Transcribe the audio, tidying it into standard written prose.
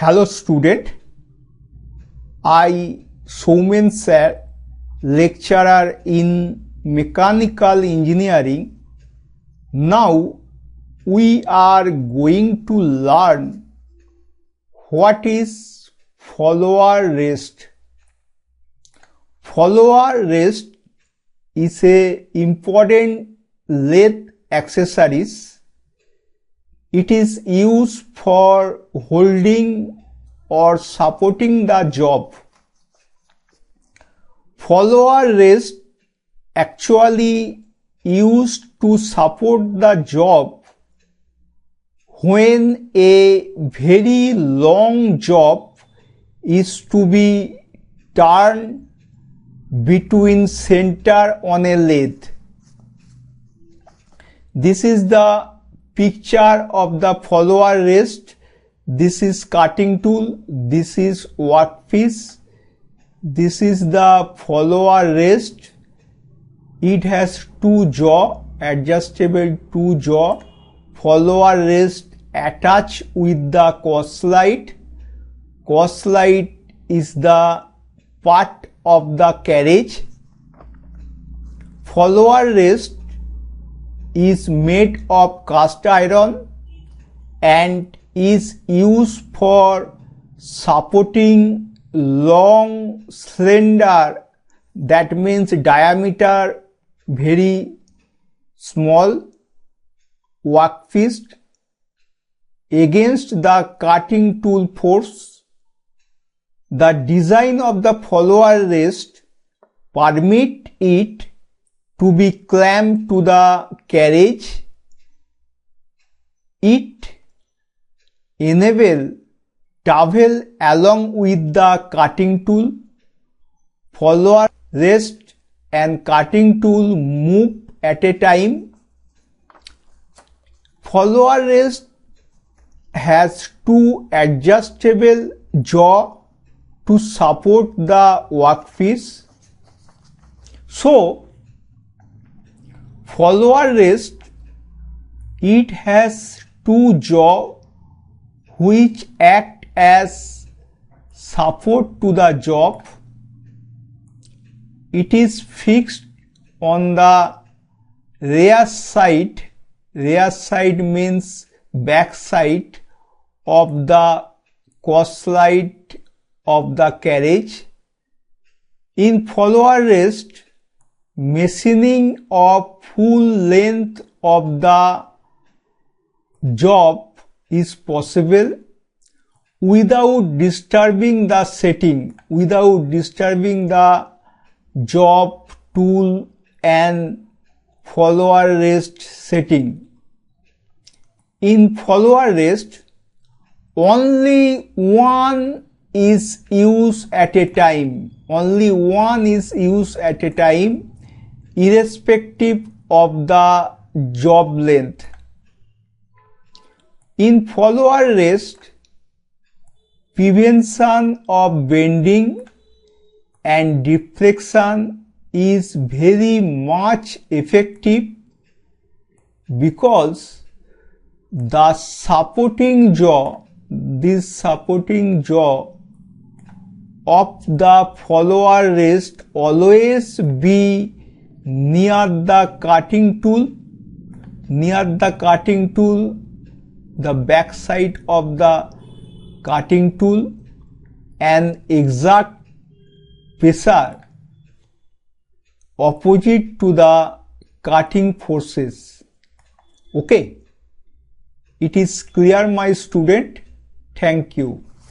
Hello student, I Soumen sir, lecturer in Mechanical Engineering. Now we are going to learn what is follower rest. Follower rest is a important lathe accessories. It is used for holding or supporting the job. Follower rest actually used to support the job when a very long job is to be turned between center on a lathe. This is the picture of the follower rest. This is cutting tool, this is workpiece, this is the follower rest. It has two jaw, adjustable two jaw. Follower rest attached with the cause slide. Cause slide is the part of the carriage. Follower rest is made of cast iron and is used for supporting long slender, that means diameter very small, workpiece against the cutting tool force. The design of the follower rest permit it to be clamped to the carriage. It enable travel along with the cutting tool. Follower rest and cutting tool move at a time. Follower rest has two adjustable jaw to support the workpiece. So, follower rest, it has two jaw which act as support to the job. It is fixed on the rear side. Rear side means back side of the cause slide of the carriage. In follower rest, machining of full length of the job is possible without disturbing the setting, without disturbing the job, tool and follower rest setting. In follower rest, only one is used at a time. Only one is used at a time, irrespective of the job length. In follower rest, prevention of bending and deflection is very much effective because the supporting jaw, this supporting jaw of the follower rest always be near the cutting tool, the back side of the cutting tool, and exert pressure opposite to the cutting forces. Okay, it is clear, my student. Thank you.